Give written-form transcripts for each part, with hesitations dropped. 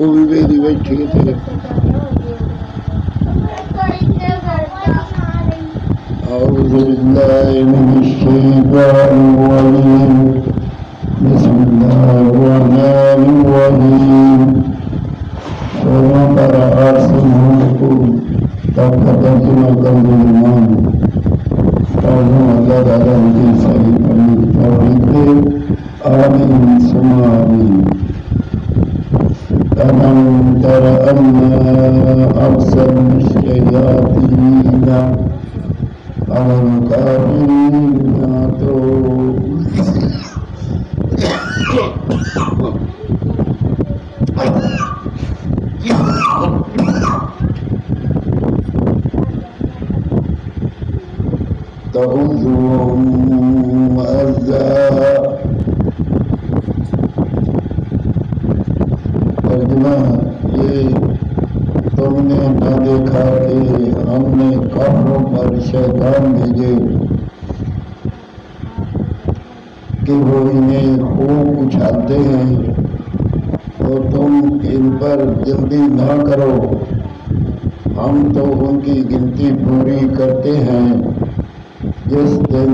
وہ بھی میری بیٹھی تھے أعوذ بالله من الشيطان الرجيم بسم الله الرحمن الرحيم فما قرأ سمعكم تقدم الإيمان فهم الله على الجنسين فالتوحيد آمين ثم آمين ألم تر أنا أرسلنا الشياطين على الكافرين تغزوهم أزا ترجمہ یہ تم نے نہ دیکھا کہ ہم نے کافروں پر شیطان بھیجے کہ وہ انہیں خوب اچھالتے ہیں تو تم ان پر جلدی نہ کرو ہم تو ان کی گنتی پوری کرتے ہیں جس دن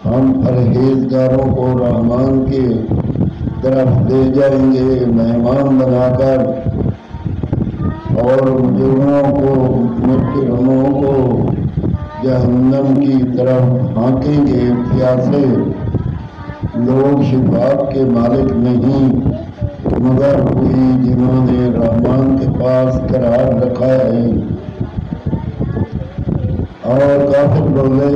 ہم پرہیزگاروں کو رحمان کی طرف لے جائیں گے مہمان بنا کر اور مجرموں کو جہنم کی طرف ہانکیں گے پیاسے لوگ شفاعت کے مالک نہیں مگر وہی جنہوں نے رحمان کے پاس قرار رکھا ہے اور کافر بولے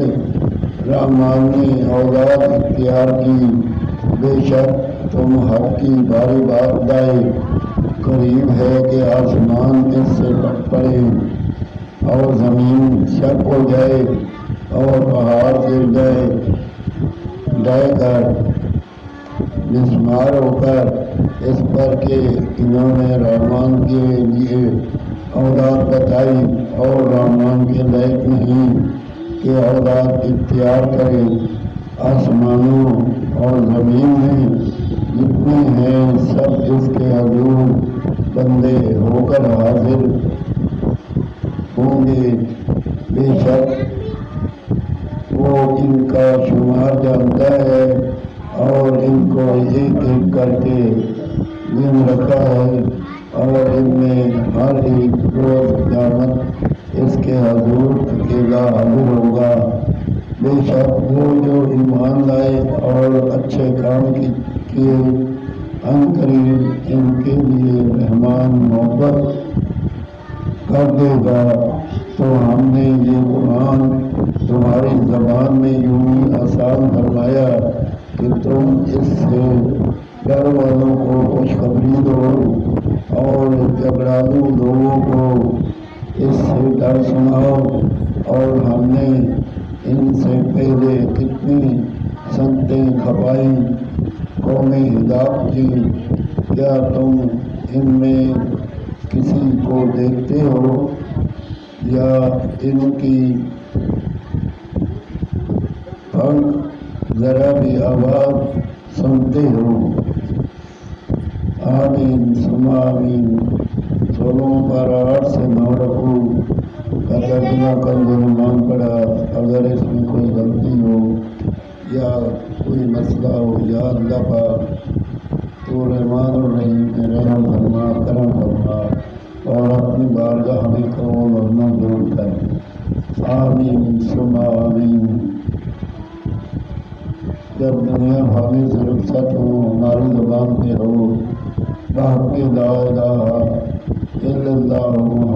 رحمان نے اولاد اختیار کی بے شک تم حق کی باری بات لائے قریب ہے کہ آسمان اس سے پھٹ پڑے اور زمین شک ہو جائے اور پہاڑ گر جائے ڈھائے کر مسمار ہو کر اس پر کہ انہوں نے رحمان کے لیے اولاد بتائی اور رحمان کے لائق نہیں کہ اولاد اختیار کرے آسمانوں اور زمین میں جتنے ہیں سب اس کے حضور بندے ہو کر حاضر ہوں گے بے شک وہ ان کا شمار جانتا ہے اور ان کو ایک ایک کر کے گن رکھا ہے اور ان میں ہر ایک روز قیامت اس کے حضور اکیلا حاضر ہوگا بے شک وہ جو ایمان لائے اور اچھے کام کیے ان قریب ان کے لیے رحمان محبت کر دے گا تو ہم نے یہ قرآن تمہاری زبان میں یوں ہی آسان فرمایا کہ تم اس سے ڈر والوں کو خوشخبری دو اور جھگڑالو لوگوں کو اس سے ڈر سناؤ اور ہم نے ان سے پہلے کتنی سنتیں کھپائیں قومیں ہدایت کی کیا تم ان میں کسی کو دیکھتے ہو یا ان کی پھنک ذرا بھی آواز سنتے ہو آمین ثم آمین سولوں پر 8 سے 9 رکھو ترجمہ کر مان پڑا اگر اس میں کوئی غلطی ہو یا کوئی مسئلہ ہو یا اللہ پاک تو رحمان الرحیم میں رحم فرما کرم فرما اور اپنی بارگاہ میں قبول اور منظور کر آمین ثم آمین جب دنیا بھاگی سے رخصت ہو ہماری زبان پہ ہو باقی لا الہ الا اللہ